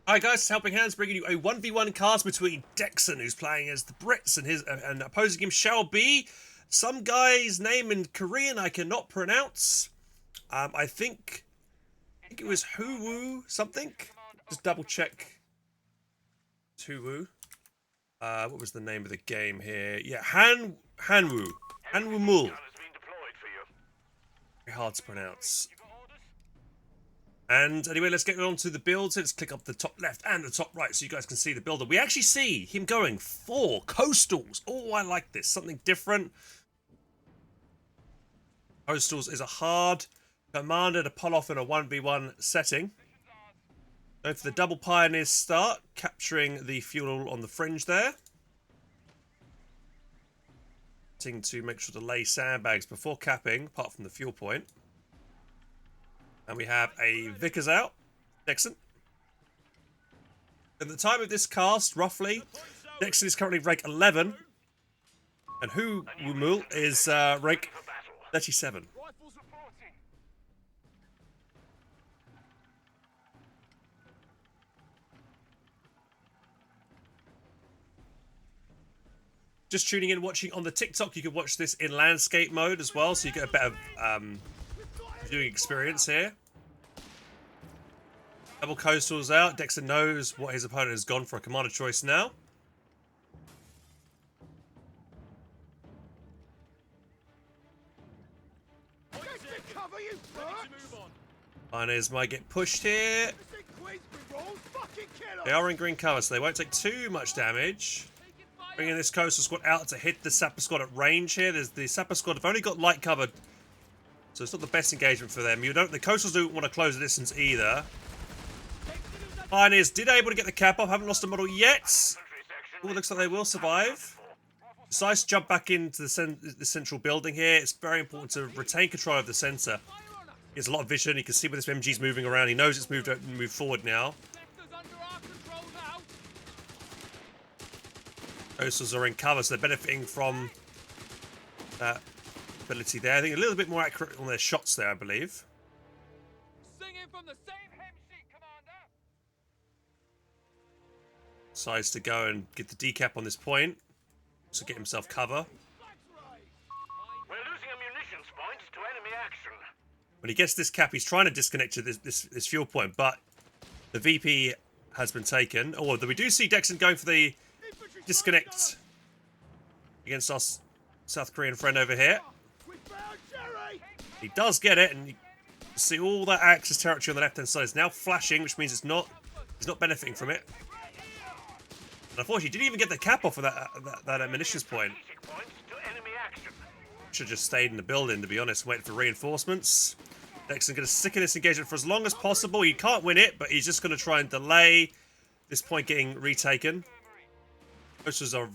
Hi guys, it's HelpingHans bringing you a 1v1 cast between DexN, who's playing as the Brits, and and opposing him shall be some guy's name in Korean I cannot pronounce. I think it was Hanwoolmul something. Just double check. Hanwoolmul. What was the name of the game here? Yeah, Hanwoolmul. Very hard to pronounce. And anyway, let's get on to the build. So let's click up the top left and the top right so you guys can see the builder. We actually see him going for coastals. Oh, I like this. Something different. Coastals is a hard commander to pull off in a 1v1 setting. Going for the double pioneers start, capturing the fuel on the fringe there. To make sure to lay sandbags before capping, apart from the fuel point. And we have a Vickers out, DexN. At the time of this cast, roughly, DexN is currently rank 11, and Hanwoolmul is rank 37. Just tuning in, watching on the TikTok, you can watch this in landscape mode as well, so you get a better viewing experience here. Double coastals out. DexN knows what his opponent has gone for a commander choice now. Pioneers might get pushed here. They are in green cover, so they won't take too much damage. Bringing this coastal squad out to hit the sapper squad at range here. The sapper squad have only got light cover, so it's not the best engagement for them. The coastals don't want to close the distance either. Pioneers did able to get the cap off, haven't lost a model yet. Oh, looks like they will survive. Decides to jump back into the central building here. It's very important to retain control of the centre. He has a lot of vision. He can see where this MG's moving around. He knows it's moved forward now. Coastals are in cover, so they're benefiting from that ability there. I think a little bit more accurate on their shots there, I believe. Decides to go and get the decap on this point, to get himself cover. We're losing a munitions point to enemy action. When he gets this cap, he's trying to disconnect to this fuel point, but the VP has been taken. Oh, we do see DexN going for the disconnect against our South Korean friend over here. He does get it, and you see all that Axis territory on the left-hand side is now flashing, which means he's not benefiting from it. And unfortunately, he didn't even get the cap off of that munitions point. Should have just stayed in the building, to be honest, waiting for reinforcements. DexN going to stick in this engagement for as long as possible. He can't win it, but he's just going to try and delay this point getting retaken. Coastals are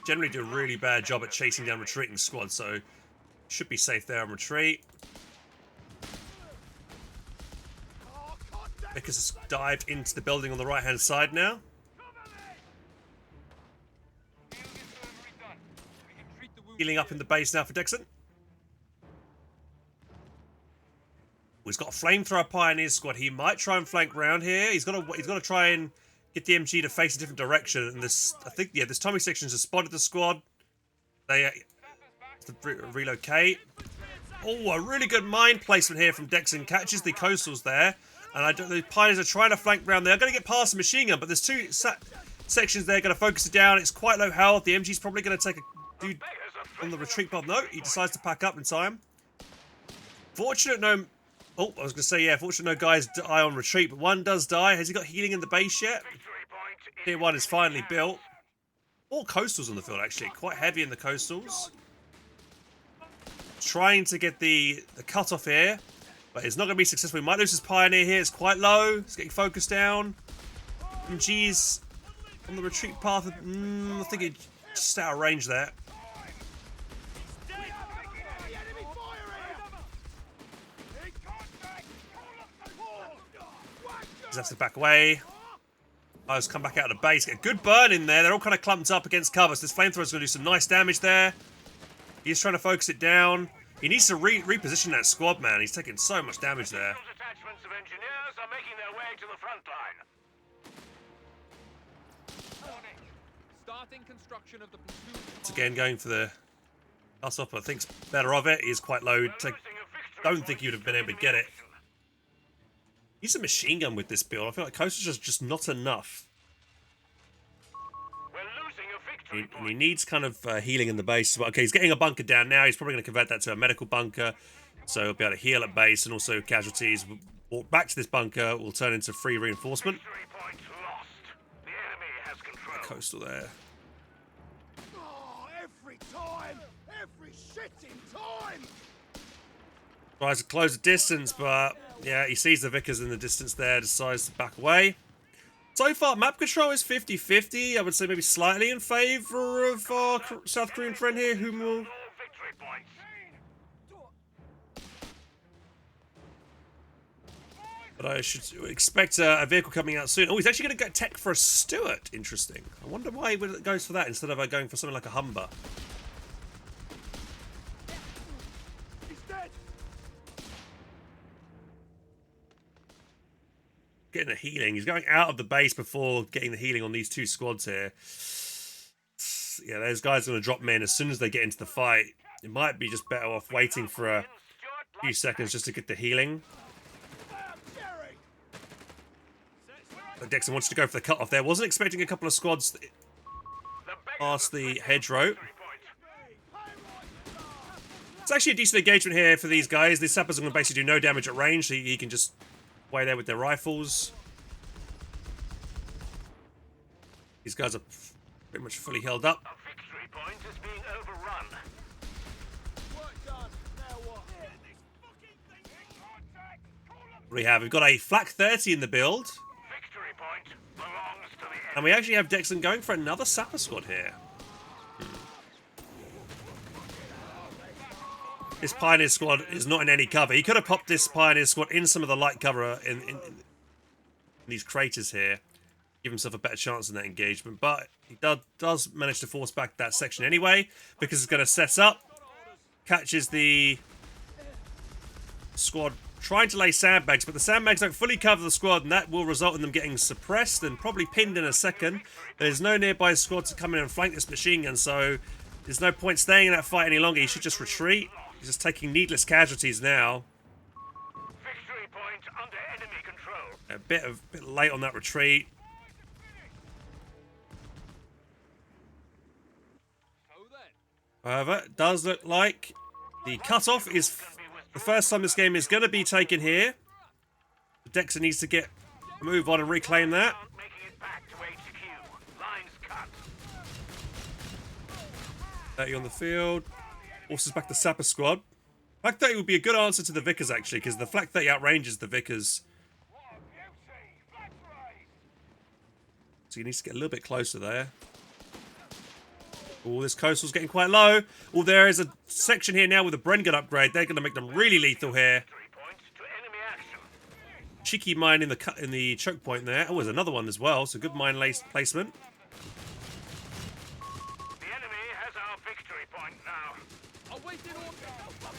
generally do a really bad job at chasing down retreating squads, so should be safe there on retreat. Vickers has dived into the building on the right-hand side now. Healing up in the base now for DexN. He's got a flamethrower pioneer squad. He might try and flank round here. He's got to try and get the MG to face a different direction. And this timing sections has spotted the squad. They have to relocate. Oh, a really good mine placement here from DexN. Catches the coastals there. And the pioneers are trying to flank round. They're going to get past the machine gun, but there's two sections there. Going to focus it down. It's quite low health. The MG's probably going to take a dude on the retreat pod. No, he decides to pack up in time. Fortunate no... Oh, I was going to say, yeah, fortunate no guys die on retreat, but one does die. Has he got healing in the base yet? Tier 1 is finally built. All coastals on the field, actually. Quite heavy in the coastals. Trying to get the cut-off here, but it's not going to be successful. He might lose his pioneer here. It's quite low. It's getting focused down. MG's on the retreat path. I think he's just out of range there. He has to back away. I'll come back out of the base. Get a good burn in there. They're all kind of clumped up against cover. So this flamethrower is going to do some nice damage there. He's trying to focus it down. He needs to reposition that squad, man. He's taking so much damage there. Once again, going for the cut-off, but I think's better of it. He is quite low. Don't think he would have been able to get it. Use a machine gun with this build. I feel like coasters are just not enough. And he needs kind of healing in the base as well. Okay, he's getting a bunker down now. He's probably going to convert that to a medical bunker. So he'll be able to heal at base, and also casualties walk back to this bunker will turn into free reinforcement. The coastal there. Oh, every time! Every shitting time! Tries to close the distance, but yeah, he sees the Vickers in the distance there, decides to back away. So far, map control is 50-50. I would say maybe slightly in favour of our South Korean friend here, Hanwoolmul. But I should expect a vehicle coming out soon. Oh, he's actually going to get tech for a Stuart. Interesting. I wonder why he goes for that instead of going for something like a Humber. He's dead! Getting the healing. He's going out of the base before getting the healing on these two squads here. Yeah, those guys are going to drop men as soon as they get into the fight. It might be just better off waiting for a few seconds just to get the healing. But DexN wants to go for the cut-off there. Wasn't expecting a couple of squads past the hedgerow. It's actually a decent engagement here for these guys. These sappers are going to basically do no damage at range, so he can just way there with their rifles. These guys are pretty much fully held up. A victory point is being overrun. Work done. Now what? We've got a flak 30 in the build. Victory point belongs to the enemy. And we actually have DexN going for another sapper squad here. This Pioneer squad is not in any cover. He could have popped this Pioneer squad in some of the light cover in these craters here. Give himself a better chance in that engagement. But he does manage to force back that section anyway, because it's going to set up. Catches the squad trying to lay sandbags, but the sandbags don't fully cover the squad, and that will result in them getting suppressed and probably pinned in a second. There's no nearby squad to come in and flank this machine gun, so there's no point staying in that fight any longer. He should just retreat. He's just taking needless casualties now. Victory point under enemy control. A bit late on that retreat. However, it does look like the cutoff is the first time this game is going to be taken here. DexN needs to get a move on and reclaim that. Making it back to HQ. Lines cut. 30 on the field. Forces back the sapper squad. Flak 30 would be a good answer to the Vickers, actually, because the Flak 30 outranges the Vickers. So he needs to get a little bit closer there. Oh, this coastal's getting quite low. Oh, there is a section here now with a Bren gun upgrade. They're going to make them really lethal here. Victory point to enemy action. Cheeky mine in the choke point there. Oh, there's another one as well. So good mine placement. The enemy has our victory point now.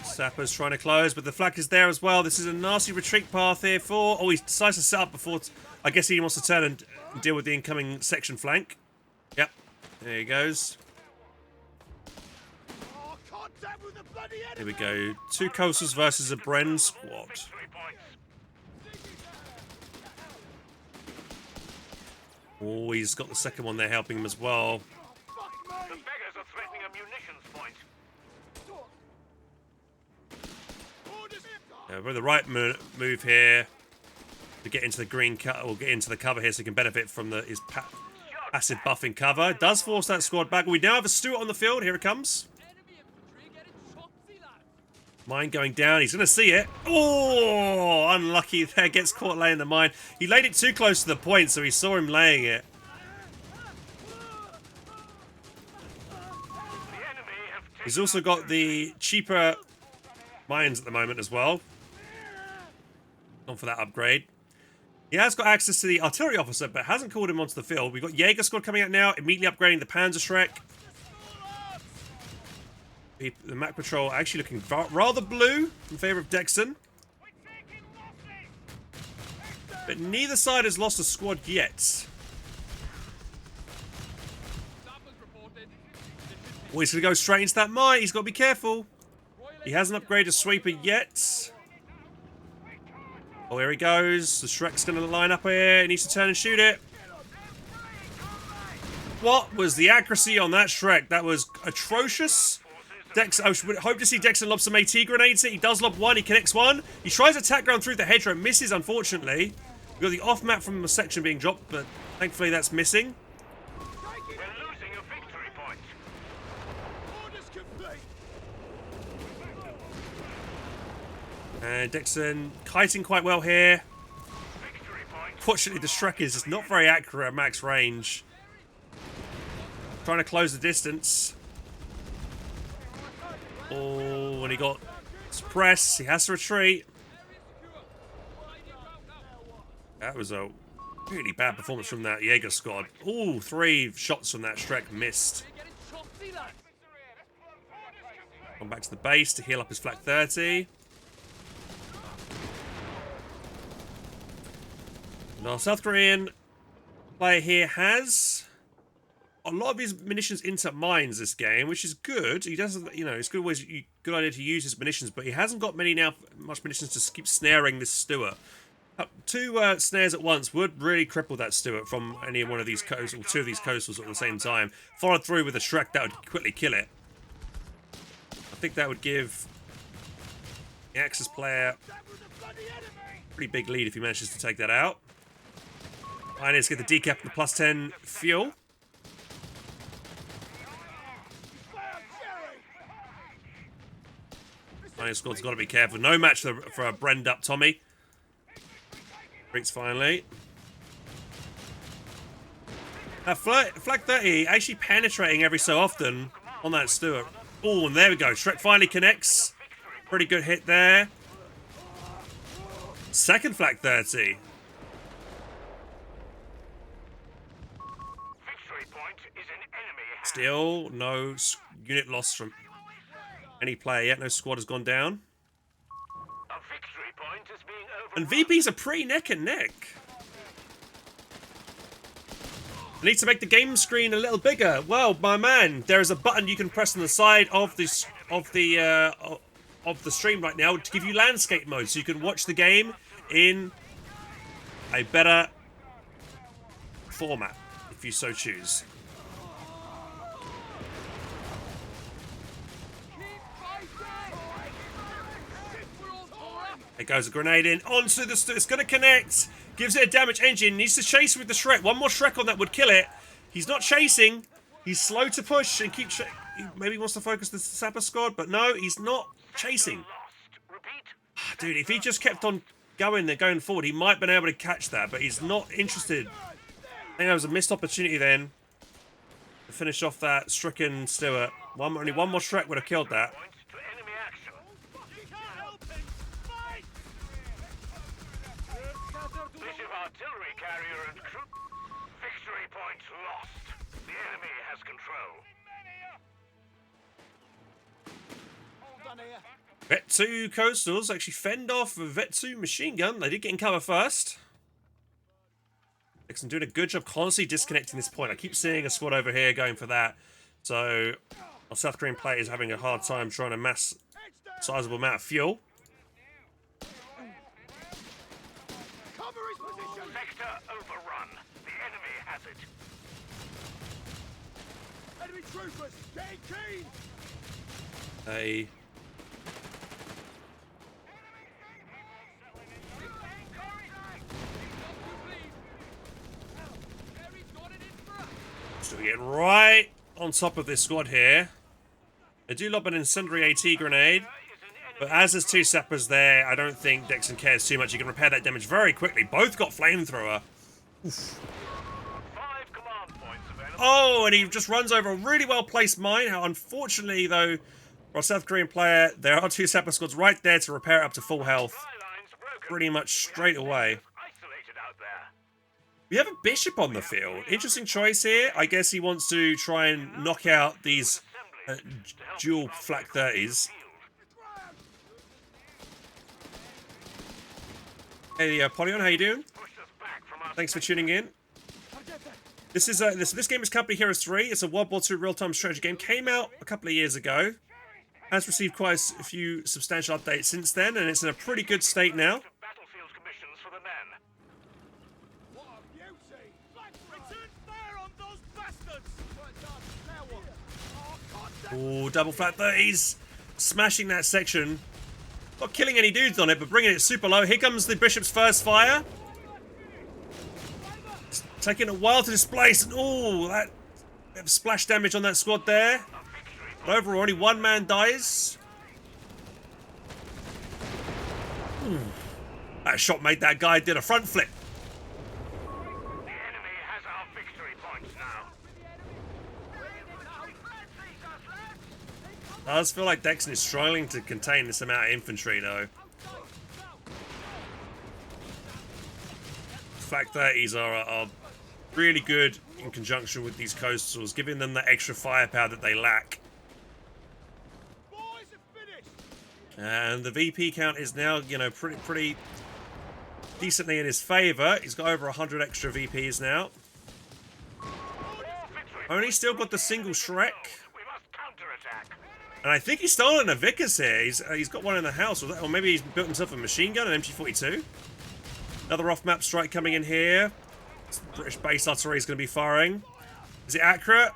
Sapper's trying to close, but the flak is there as well. This is a nasty retreat path here for... Oh, he decides to set up before... I guess he wants to turn and deal with the incoming section flank. Yep. There he goes. Oh, contact with the bloody enemy! Here we go. Two coastals versus a Bren squad. Victory points. Oh, he's got the second one there helping him as well. Fuck The me! beggars are threatening a munitions point. We're the right move here to get into the green or get into the cover here so he can benefit from his passive buffing cover. Does force that squad back. We now have a Stuart on the field. Here it comes. Mine going down. He's going to see it. Oh, unlucky there. Gets caught laying the mine. He laid it too close to the point, so he saw him laying it. He's also got the cheaper mines at the moment as well. Gone for that upgrade. He has got access to the artillery officer, but hasn't called him onto the field. We've got Jaeger squad coming out now, immediately upgrading the Panzerschreck. The Mac Patrol actually looking rather blue in favour of DexN. But neither side has lost a squad yet. Oh, he's going to go straight into that mine. He's got to be careful. He hasn't upgraded a sweeper yet. Oh, here he goes. The Shrek's going to line up here. He needs to turn and shoot it. What was the accuracy on that Shrek? That was atrocious. Dex, I would hope to see DexN lob some AT grenades. He does lob one. He connects one. He tries to attack ground through the hedgerow. Misses, unfortunately. We've got the off map from the section being dropped, but thankfully that's missing. We're losing a victory point. Orders complete. And DexN kiting quite well here. Victory point. Fortunately, the Shrek is just not very accurate at max range. Trying to close the distance. Oh, and he got suppressed. He has to retreat. That was a really bad performance from that Jaeger squad. Oh, 3 shots from that Shrek missed. Gone back to the base to heal up his flak 30. And our South Korean player here has a lot of his munitions into mines this game, which is good. He doesn't, you know, it's good idea to use his munitions, but he hasn't got much munitions to keep snaring this Stuart. 2 snares at once would really cripple that Stuart from any one of these coastals, or 2 of these coastals at the same time. Followed through with a Shrek, that would quickly kill it. I think that would give the Axis player a pretty big lead if he manages to take that out. Pioneers get the decap and the +10 fuel. Pioneer squad's got to be careful. No match for a Brend up Tommy. BRITS finally. Flag 30 actually penetrating every so often on that Stuart. Oh, and there we go. Shrek finally connects. Pretty good hit there. Second flag 30. Victory point is an enemy. Still no unit loss from any player yet. No squad has gone down. A victory point is being over. And VPs are pretty neck and neck. I need to make the game screen a little bigger. Well, my man, there is a button you can press on the side of the stream right now to give you landscape mode, so you can watch the game in a better format, if you so choose. There goes a grenade in onto the it's going to connect. Gives it a damage engine. Needs to chase with the Shrek. One more Shrek on that would kill it. He's not chasing. He's slow to push and keep. Maybe he wants to focus the Sapper squad, but no, he's not chasing. Dude, if he just kept on going forward, he might have been able to catch that, but he's not interested. I think that was a missed opportunity then to finish off that stricken Stuart. Only one more Shrek would have killed that. Artillery carrier and crew. Victory point lost. The enemy has control. Vet 2 coastals actually fend off a Vet 2 machine gun. They did get in cover first. DexN doing a good job constantly disconnecting this point. I keep seeing a squad over here going for that. So our South Korean player is having a hard time trying to mass a sizable amount of fuel. Sector overrun. The enemy has it. Enemy troopers, getting keen. So we get right on top of this squad here. They do lob an incendiary AT grenade, but as there's 2 sappers there, I don't think DexN cares too much. You can repair that damage very quickly. Both got flamethrower. Oof. 5 command points available. Oh, and he just runs over a really well-placed mine. Unfortunately, though, for a South Korean player, there are 2 sapper squads right there to repair it up to full health. Pretty much straight away. Isolated out there. We have a bishop on the field. Interesting choice here. I guess he wants to try and knock out these dual flak 30s. Hey, Polyon, how you doing? Thanks for tuning in. This is this game is Company Heroes 3. It's a World War II real-time strategy game. Came out a couple of years ago. Has received quite a few substantial updates since then, and it's in a pretty good state now. Battlefield commissions for the men. What a beauty! Return fire on those bastards! Well done. Now what? Oh, God, Ooh, double flat 30s. Smashing that section. Not killing any dudes on it, but bringing it super low. Here comes the Bishop's first fire. It's taking a while to displace. And ooh, that bit of splash damage on that squad there. But overall, only one man dies. Ooh. That shot made that guy did a front flip. The enemy has our victory points now. I just feel like DexN is struggling to contain this amount of infantry, though. Flak 30s are really good in conjunction with these coastals, giving them that extra firepower that they lack. boys are finished! And the VP count is now, you know, pretty decently in his favour. He's got over 100 extra VPs now. Only still got the single Shrek. We must counterattack. And I think he's stolen a Vickers here. He's got one in the house, or maybe he's built himself a machine gun, an MG42. Another off-map strike coming in here. British base artillery is going to be firing. Is it accurate?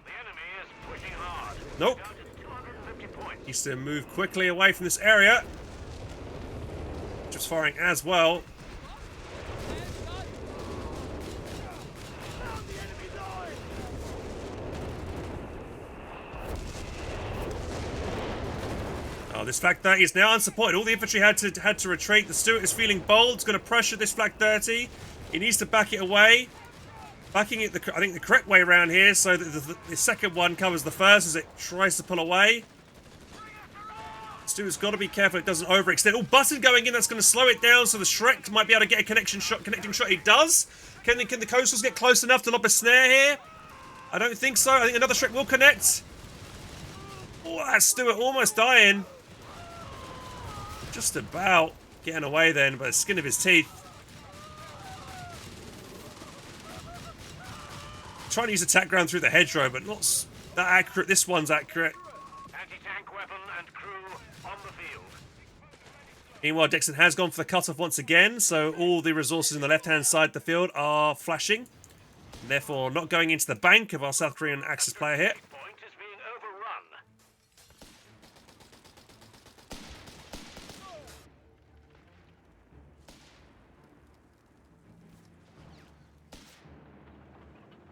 The enemy is pushing hard. Nope. Down to 250 points. Needs to move quickly away from this area. Just firing as well. Oh, this Flak 30 is now unsupported. All the infantry had to retreat. The Stuart is feeling bold. It's going to pressure this Flak 30. He needs to back it away. Backing it, I think, the correct way around here, so that the second one covers the first as it tries to pull away. Stuart's got to be careful it doesn't overextend. Oh, button going in. That's going to slow it down, so the Shrek might be able to get a connecting shot. He does. Can the coastals get close enough to lob a snare here? I don't think so. I think another Shrek will connect. Oh, that's Stuart almost dying. Just about getting away then by the skin of his teeth. Trying to use attack ground through the hedgerow, but not that accurate. This one's accurate. Anti-tank weapon and crew on the field. Meanwhile, DexN has gone for the cutoff once again, so all the resources in the left-hand side of the field are flashing. And therefore, not going into the bank of our South Korean Axis player here. Point is being overrun.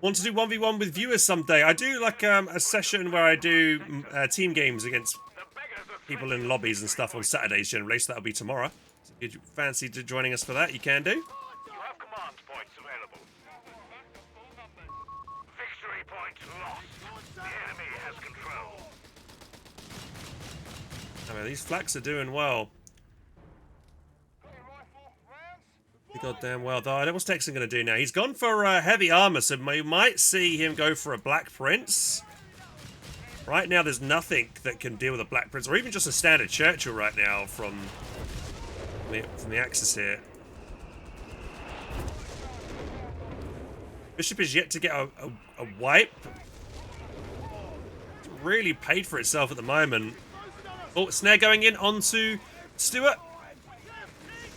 Want to do 1v1 with viewers someday? I do like a session where I do team games against The beggars are people in lobbies and stuff on Saturdays generally, so that'll be tomorrow. So if you fancy joining us for that, you can do. You have command points available. Victory point lost. The enemy has control. I mean, these flaks are doing well. Goddamn well, though. What's DexN going to do now? He's gone for heavy armor, so we might see him go for a Black Prince. Right now, there's nothing that can deal with a Black Prince, or even just a standard Churchill right now from the Axis here. Bishop is yet to get a wipe. It's really paid for itself at the moment. Oh, snare going in onto Stuart.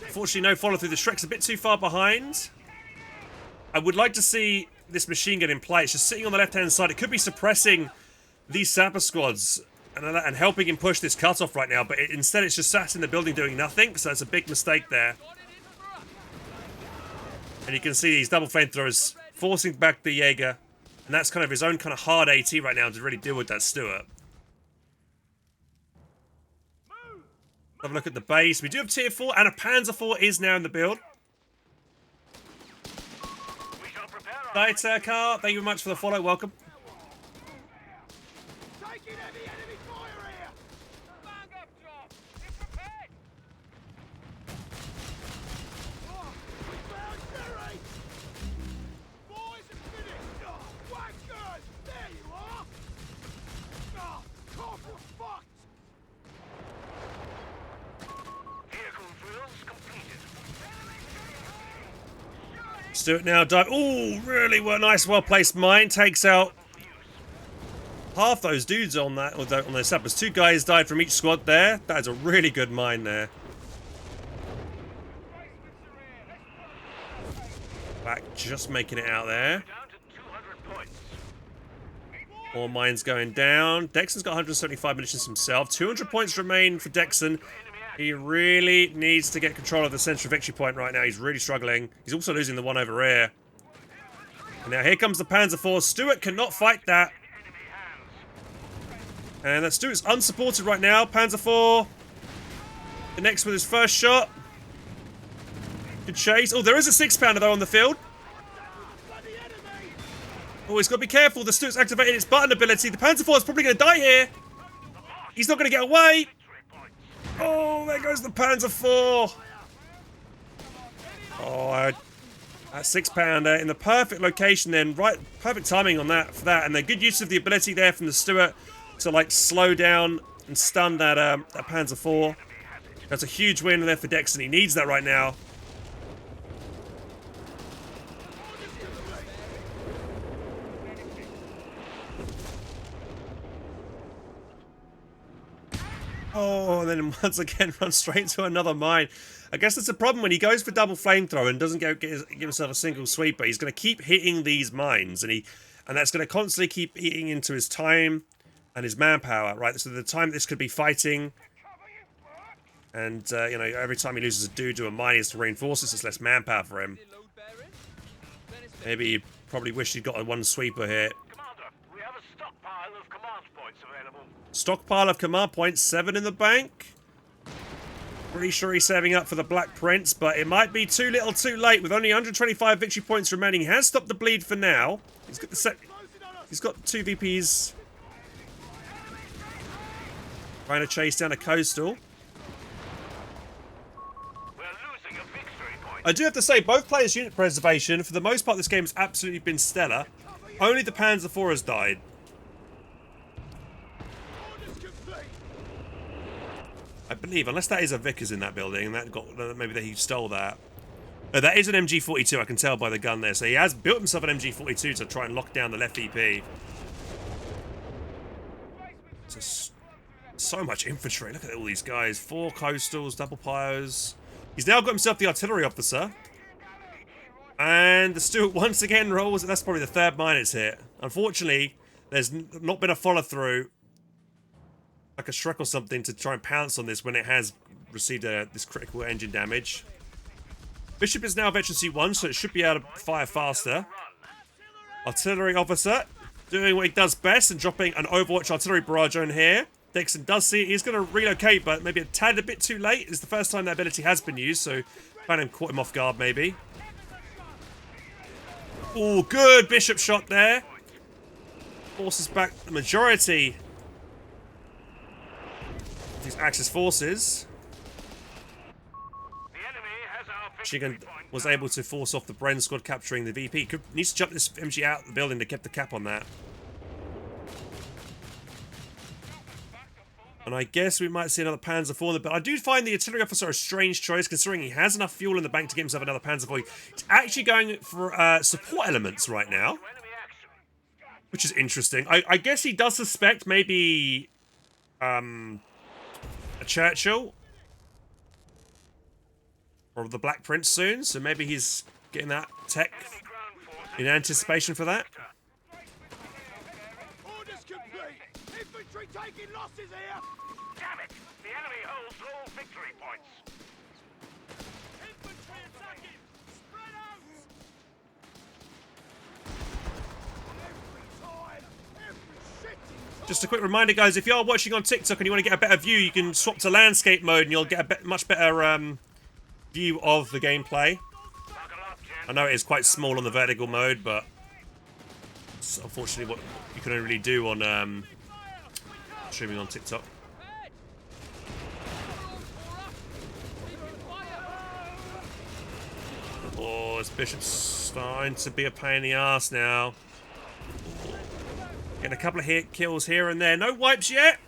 Unfortunately, no follow through. The Shrek's a bit too far behind. I would like to see this machine gun in play. It's just sitting on the left-hand side. It could be suppressing these sapper squads and helping him push this cutoff right now, but instead it's just sat in the building doing nothing, so it's a big mistake there. And you can see these double flamethrowers forcing back the Jaeger, and that's kind of his own kind of hard AT right now to really deal with that Stuart. Have a look at the base. We do have tier 4, and a Panzer 4 is now in the build. We shall prepare our Right, Carl, thank you very much for the follow. Welcome. Taking heavy enemy fire here! Bang up, John. Get prepared. Oh, we found Jerry! Boys are finished! Oh, wankers! There you are! Oh, Corporal fucked! Vehicle drills completed. Stewart now dive. Oh, really nice, well-placed mine. Takes out half those dudes on that, on those sappers. 2 guys died from each squad there. That is a really good mine there. Back just making it out there. Down to 200 points. More mines going down. DexN's got 175 munitions himself. 200 points remain for DexN. He really needs to get control of the central victory point right now. He's really struggling. He's also losing the one over here. And now here comes the Panzer IV. Stewart cannot fight that. And that Stewart's unsupported right now. Panzer IV. The next with his first shot. Good chase. Oh, there is a 6-pounder though on the field. Oh, he's got to be careful. The Stewart's activated its button ability. The Panzer IV is probably going to die here. He's not going to get away. Oh, there goes the Panzer IV. Oh, that 6-pounder in the perfect location then. Right, perfect timing on that for that. And the good use of the ability there from the Stewart to like slow down and stun that Panzer IV. That's a huge win there for DexN. He needs that right now. Oh, and then once again runs straight into another mine. I guess that's a problem when he goes for double flamethrower and doesn't give himself a single sweeper. He's going to keep hitting these mines, and that's going to constantly keep eating into his time and his manpower, right? So the time this could be fighting, and you know, every time he loses a dude to a mine, he has to reinforce this. There's less manpower for him. Maybe he probably wished he'd got a 1 sweeper here. Commander, we have a stockpile of command points available. Stockpile of command points, 7 in the bank. Pretty sure he's saving up for the Black Prince, but it might be too little too late. With only 125 victory points remaining, he has stopped the bleed for now. He's got he's got 2 VPs. Trying to chase down a coastal. We're losing a victory point. I do have to say, both players' unit preservation, for the most part, this game has absolutely been stellar. Only the Panzer IV has died. I believe, unless that is a Vickers in that building, and that got maybe he stole that. No, that is an MG42. I can tell by the gun there. So he has built himself an MG42 to try and lock down the left VP. So much infantry. Look at all these guys. 4 coastals, double pyros. He's now got himself the artillery officer. And the Stewart once again rolls. That's probably the 3rd mine it's hit. Unfortunately, there's not been a follow through, like a Shrek or something, to try and pounce on this when it has received this critical engine damage. Bishop is now veteran C1, so it should be able to fire faster. Artillery officer doing what he does best and dropping an Overwatch artillery barrage on here. DexN does see it. He's going to relocate, but maybe a tad a bit too late. It's the first time that ability has been used, so kind of caught him off guard maybe. Oh, good Bishop shot there. Forces back the majority of these Axis forces. The enemy has our victory Chigan point. was able to force off the Bren squad, capturing the VP. Needs to jump this MG out of the building to keep the cap on that. And I guess we might see another Panzer IV, but I do find the artillery officer a strange choice, considering he has enough fuel in the bank to get himself another Panzer IV. He's actually going for support elements right now, Enemy action. which is interesting. I guess he does suspect maybe a Churchill or the Black Prince soon, so maybe he's getting that tech Enemy ground force. in anticipation for that. Orders complete. Infantry taking losses here. Damn it! The enemy holds all victory points. Infantry attacking. Spread out. Every time. Every shitting time. Just a quick reminder, guys, if you are watching on TikTok and you want to get a better view, you can swap to landscape mode and you'll get a much better view of the gameplay. Buckle up, I know it is quite small on the vertical mode, but it's unfortunately what you can only really do on streaming on TikTok. Oh, this Bishop's starting to be a pain in the ass now. Getting a couple of hit kills here and there. No wipes yet.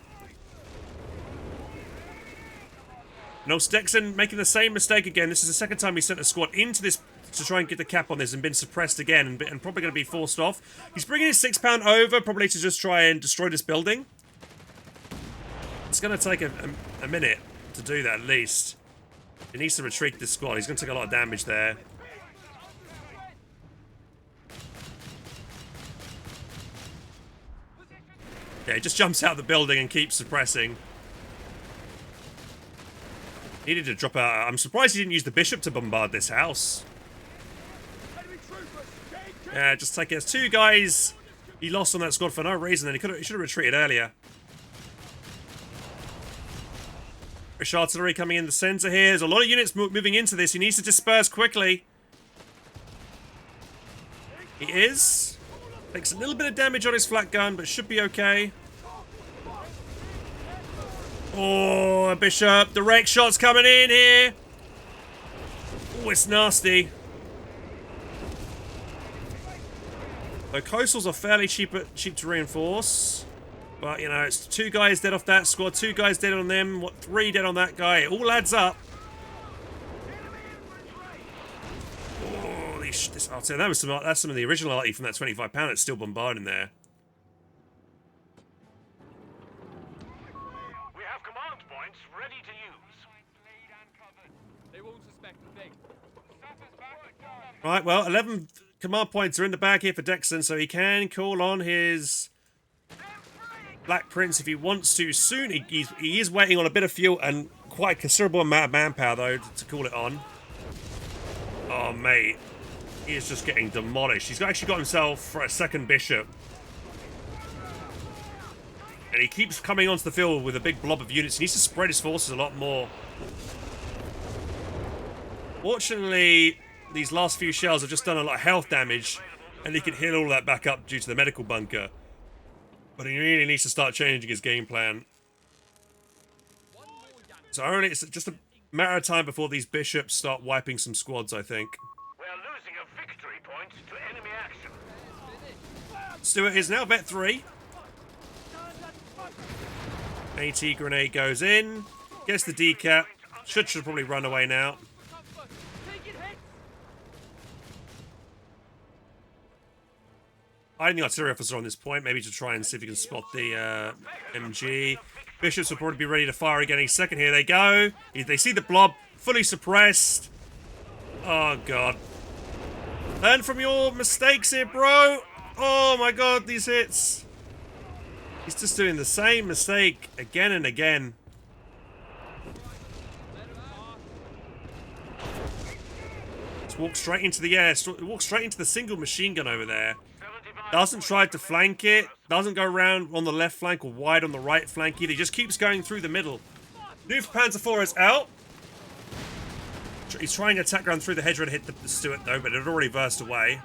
And also DexN making the same mistake again. This is the second time he sent a squad into this to try and get the cap on this and been suppressed again and probably going to be forced off. He's bringing his 6-pound over, probably to just try and destroy this building. It's going to take a minute to do that, at least. He needs to retreat this squad. He's going to take a lot of damage there. Yeah, he just jumps out of the building and keeps suppressing. Needed to drop out. I'm surprised he didn't use the bishop to bombard this house. Yeah, just take it. There's 2 guys he lost on that squad for no reason, and he should have retreated earlier. British artillery coming in the center here. There's a lot of units moving into this. He needs to disperse quickly. He is. Takes a little bit of damage on his flat gun, but should be okay. Oh, Bishop. Direct shots coming in here. Oh, it's nasty. The coastals are fairly cheap to reinforce. But, you know, it's 2 guys dead off that squad, 2 guys dead on them, what, 3 dead on that guy. It all adds up. Oh, I'll tell you, that's some of the original arty from that 25 pound that's still bombarding there. We have command points ready to use. They won't suspect a thing. Right, well, 11 command points are in the bag here for DexN, so he can call on his Black Prince if he wants to soon. He is waiting on a bit of fuel and quite a considerable amount of manpower, though, to call it on. Oh, mate. He is just getting demolished. He's actually got himself for a second bishop. And he keeps coming onto the field with a big blob of units. He needs to spread his forces a lot more. Fortunately, these last few shells have just done a lot of health damage, and he can heal all that back up due to the medical bunker. But he really needs to start changing his game plan. So it's just a matter of time before these bishops start wiping some squads, I think. We're losing a victory point to enemy action. Stuart is now vet 3. AT grenade goes in. Gets the decap. Should probably run away now. Hiding the artillery officer on this point, maybe to try and see if he can spot the MG. Bishops will probably be ready to fire again any second. Here they go. They see the blob, fully suppressed. Oh, God. Learn from your mistakes here, bro. Oh, my God, these hits. He's just doing the same mistake again and again. Just walk straight into the air. Walk straight into the single machine gun over there. Doesn't try to flank it. Doesn't go around on the left flank or wide on the right flank either. He just keeps going through the middle. Panzer IV is out. He's trying to attack around through the hedgerow to hit the Stuart though, but it had already versed away.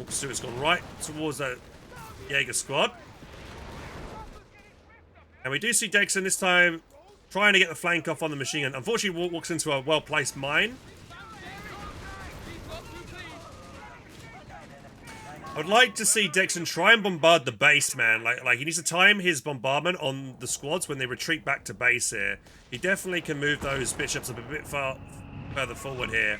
Stuart's gone right towards the Jaeger squad. And we do see DexN this time trying to get the flank off on the machine gun. Unfortunately, walks into a well-placed mine. I would like to see DexN try and bombard the base, man. Like he needs to time his bombardment on the squads when they retreat back to base here. He definitely can move those bishops up a bit further forward here.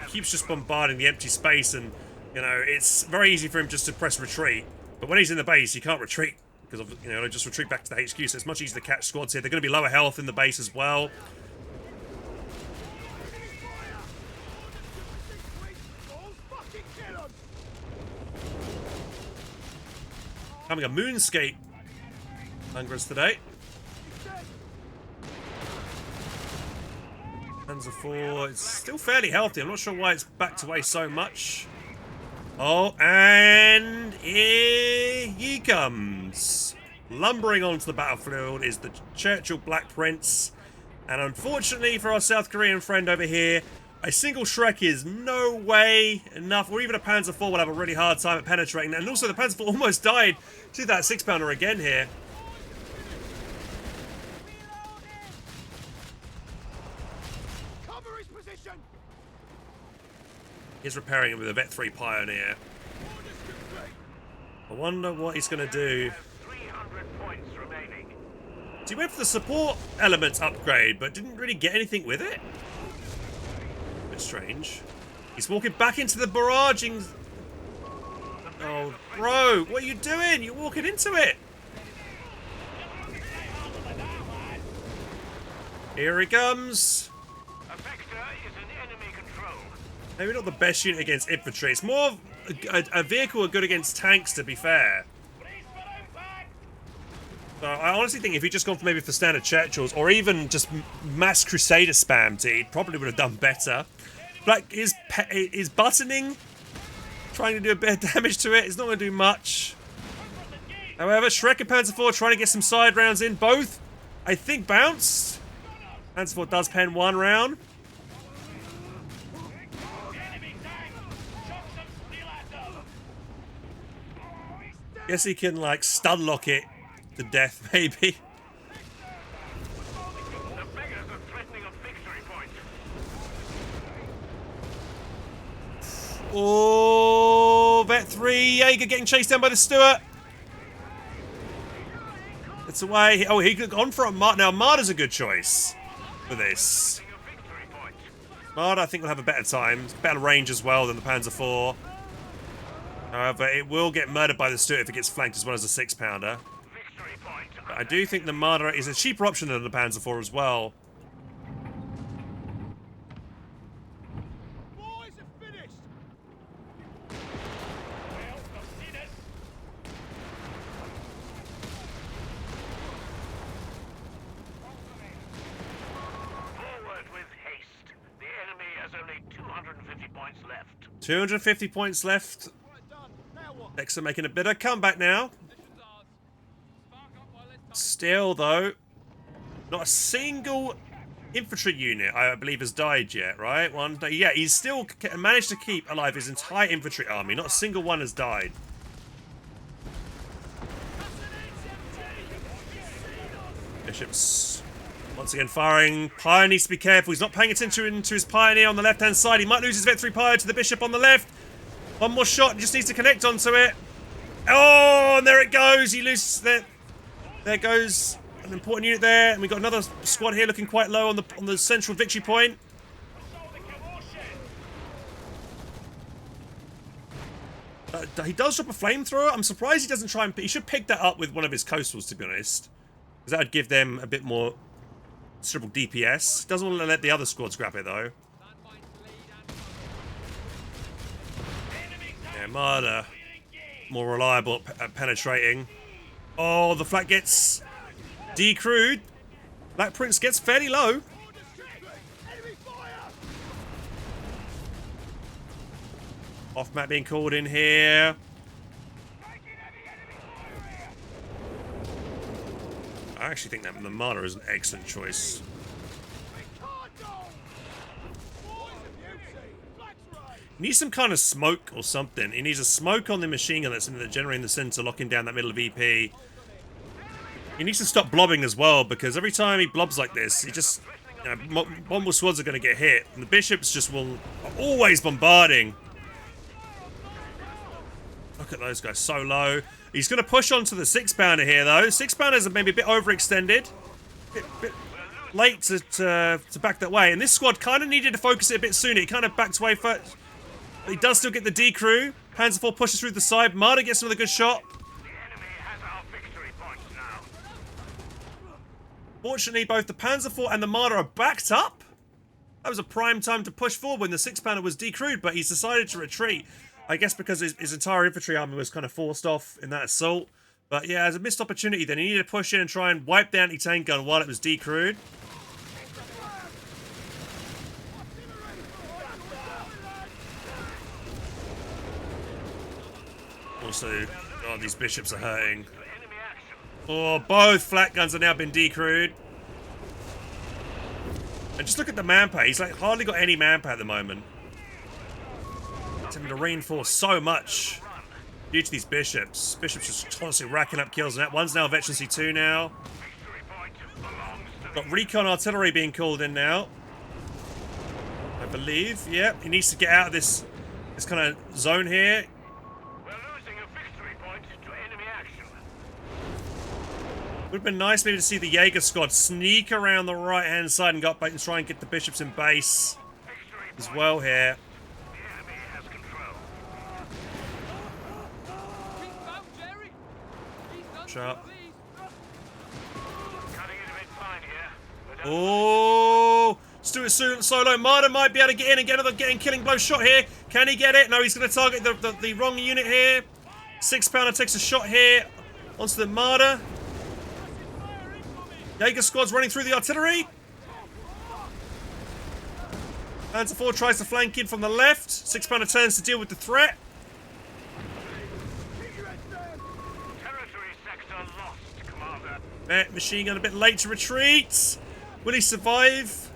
He keeps just bombarding the empty space, and you know it's very easy for him just to press retreat. But when he's in the base, he can't retreat because of, you know, just retreat back to the HQ. So it's much easier to catch squads here. They're going to be lower health in the base as well. Having a moonscape Congress today. Panzer IV, it's still fairly healthy. I'm not sure why it's backed away so much. Oh, and here he comes. Lumbering onto the battlefield is the Churchill Black Prince. And unfortunately for our South Korean friend over here, a single Shrek is no way enough, or even a Panzer IV will have a really hard time at penetrating. And also the Panzer IV almost died to that 6-pounder again here. Cover his position. He's repairing it with a Vet 3 Pioneer. But wonder what he's going to do. 300 points remaining. So he went for the support elements upgrade, but didn't really get anything with it? Bit strange. He's walking back into the barraging. Oh, bro, what are you doing? You're walking into it. Here he comes. Effector is in enemy control. Maybe not the best unit against infantry. It's more of a vehicle good against tanks, to be fair. So I honestly think if he'd just gone for maybe for standard Churchills or even just mass Crusader spammed it, he probably would have done better. Like, his buttoning, trying to do a bit of damage to it, it's not going to do much. However, Shrek and Panzer IV trying to get some side rounds in. Both, I think, bounced. Panzer IV does pen one round. Guess he can, like, stun lock it to death, maybe. The beggars are threatening a victory point. Oh, Vet 3, Jaeger getting chased down by the Stuart. It's away. Oh, he could have gone for a Marder. Now, Marder's a good choice for this. Marder, I think, will have a better time. Better range as well than the Panzer IV. However, it will get murdered by the Stuart if it gets flanked as well as a 6-pounder. But I do think the Marder is a cheaper option than the Panzer IV as well. Boys are finished. Forward with haste. The enemy has only 250 points left. 250 points left. Right, done. Now what? DexN making a bit of comeback now. Still, though, not a single infantry unit, I believe, has died yet, right? Yeah, he's still managed to keep alive his entire infantry army. Not a single one has died. Bishops once again firing. Pyre needs to be careful. He's not paying attention to his Pioneer on the left-hand side. He might lose his Vet 3 Pyre to the Bishop on the left. One more shot. He just needs to connect onto it. Oh, and there it goes. He loses that. There goes an important unit there, and we've got another squad here looking quite low on the central victory point. He does drop a flamethrower. I'm surprised he doesn't try and... He should pick that up with one of his coastals, to be honest. Because that would give them a bit more considerable DPS. Doesn't want to let the other squads grab it, though. Yeah, Marder. More reliable at penetrating. Oh, the flak gets decrewed. Black Prince gets fairly low. Off map being called in here. I actually think that the Marder is an excellent choice. He needs some kind of smoke or something. He needs a smoke on the machine gun that's in the generator in the center, locking down that middle of EP. He needs to stop blobbing as well, because every time he blobs like this, he just... You know, multiple squads are going to get hit. And the bishops just are always bombarding. Look at those guys, so low. He's going to push on to the 6-pounder here, though. 6-pounders are maybe a bit overextended. Bit late to back that way. And this squad kind of needed to focus it a bit sooner. He kind of backed away first. But he does still get the decrew. Panzer IV pushes through the side. Marder gets another good shot. Fortunately, both the Panzer IV and the Marder are backed up. That was a prime time to push forward when the 6-pounder was decrewed, but he's decided to retreat. I guess because his entire infantry army was kind of forced off in that assault. But yeah, as a missed opportunity then. He needed to push in and try and wipe the anti-tank gun while it was decrewed. Also, oh, these bishops are hurting. Oh, both flak guns have now been decrewed. And just look at the manpower. He's like hardly got any manpower at the moment. He's having to reinforce so much due to these bishops. Bishops just constantly racking up kills. And that one's now a Veterancy 2 now. Got recon artillery being called in now, I believe. Yep, he needs to get out of this kind of zone here. We're losing a victory point to have been nice maybe to see the Jaeger squad sneak around the right-hand side and go up and try and get the bishops in base as well here. The enemy has control. Sharp. Cutting it a bit fine here. But Oh, Stuart solo. Marder might be able to get in and get another killing blow shot here. Can he get it? No, he's going to target the wrong unit here. 6-pounder takes a shot here onto the Marder. Jaeger squad's running through the artillery. Panzer IV tries to flank in from the left. 6-pounder turns to deal with the threat. territory sector lost, Commander. Machine gun a bit late to retreat. Will he survive?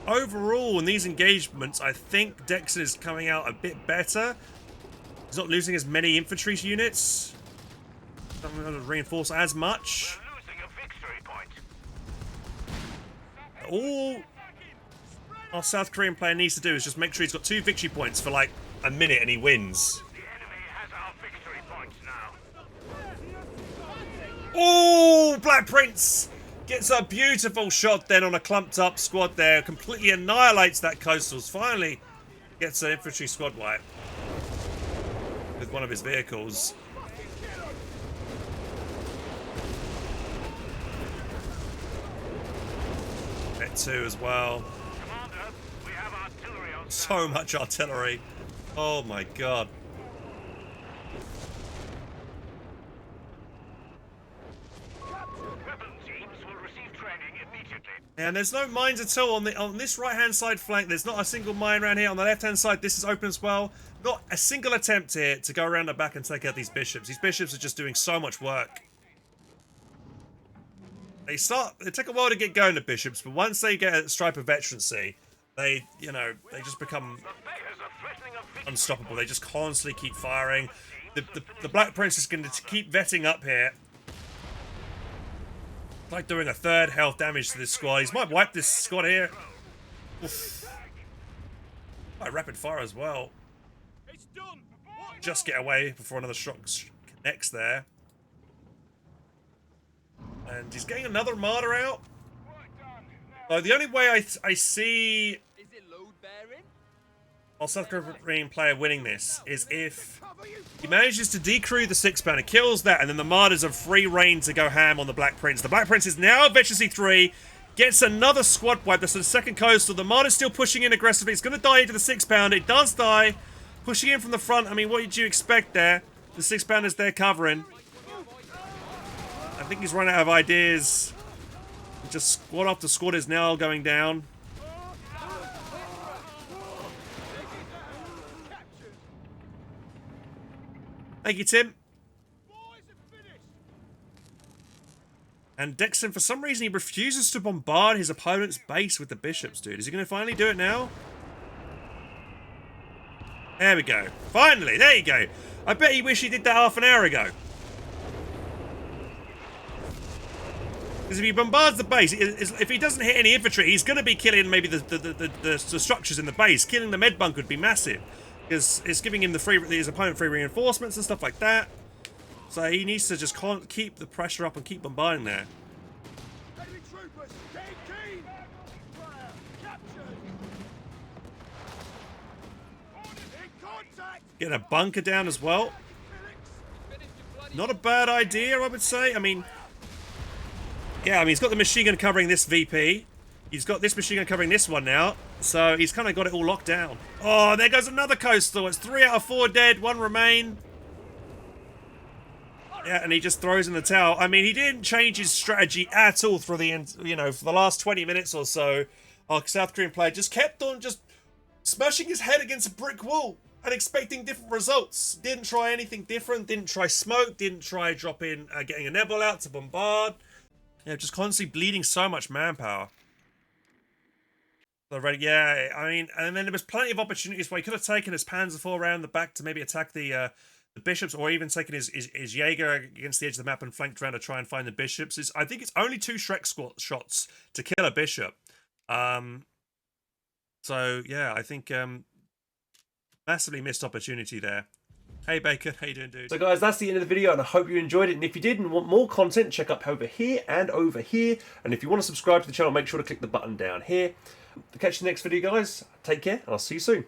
Overall, in these engagements, I think DexN is coming out a bit better. He's not losing as many infantry units. Doesn't have to reinforce as much. We're losing a victory point. All our South Korean player needs to do is just make sure he's got 2 victory points for like a minute and he wins. The enemy has our victory points now. Oh, Black Prince gets a beautiful shot then on a clumped up squad there. Completely annihilates that Coastals. Finally gets an infantry squad wipe with one of his vehicles. Net 2 as well. Commander, we have artillery on So much artillery. Oh my god. weapon teams will receive training immediately. And there's no mines at all on this right-hand side flank. There's not a single mine around here. On the left-hand side, this is open as well. Not a single attempt here to go around the back and take out these bishops. These bishops are just doing so much work. They take a while to get going, the bishops, but once they get a stripe of veterancy, they just become The beggars are threatening a victory. unstoppable. They just constantly keep firing. The Black Prince is going to keep vetting up here. Like doing a 3rd health damage to this squad. He might wipe this squad here. Oof. Quite rapid fire as well. It's done. Just get away before another shot connects there. And he's getting another martyr out. So the only way I see Is it load bearing? our South Korean player winning this is if he manages to decrew the 6-pounder, kills that, and then the martyrs have free reign to go ham on the Black Prince. The Black Prince is now veterancy 3, gets another squad wipe. That's the 2nd coastal. The martyr's still pushing in aggressively. It's going to die into the 6-pounder. It does die. Pushing in from the front. I mean, what did you expect there? The 6-pounder's there covering. I think he's run out of ideas. Just squad after squad is now going down. Thank you, Tim. And DexN, for some reason, he refuses to bombard his opponent's base with the bishops, dude. Is he going to finally do it now? There we go. Finally, there you go. I bet he wished he did that half an hour ago. Because if he bombards the base, if he doesn't hit any infantry, he's going to be killing maybe the structures in the base. Killing the med bunk would be massive. Because it's giving him his opponent free reinforcements and stuff like that. So he needs to just keep the pressure up and keep bombarding there. Enemy troopers, getting keen. Fire, captured. In contact. Getting a bunker down as well. Not a bad idea, I would say. I mean, yeah, he's got the machine gun covering this VP. He's got this machine gun covering this one now. So he's kind of got it all locked down. Oh, there goes another coastal. It's 3 out of 4 dead, 1 remain. Yeah, and he just throws in the towel. I mean, he didn't change his strategy at all for the for the last 20 minutes or so. Our South Korean player just kept on just smashing his head against a brick wall and expecting different results. Didn't try anything different. Didn't try smoke. Didn't try getting a Nebel out to bombard. Yeah, just constantly bleeding so much manpower. So, yeah, I mean, and then there was plenty of opportunities where he could have taken his Panzer IV around the back to maybe attack the bishops, or even taken his Jaeger against the edge of the map and flanked around to try and find the bishops. I think it's only 2 Shrek shots to kill a bishop. So yeah, I think Massively missed opportunity there. Hey Bacon, how you doing, dude? So guys, that's the end of the video, and I hope you enjoyed it. And if you did and want more content, check up over here and over here. And if you want to subscribe to the channel, make sure to click the button down here. Catch you in the next video, guys. Take care, and I'll see you soon.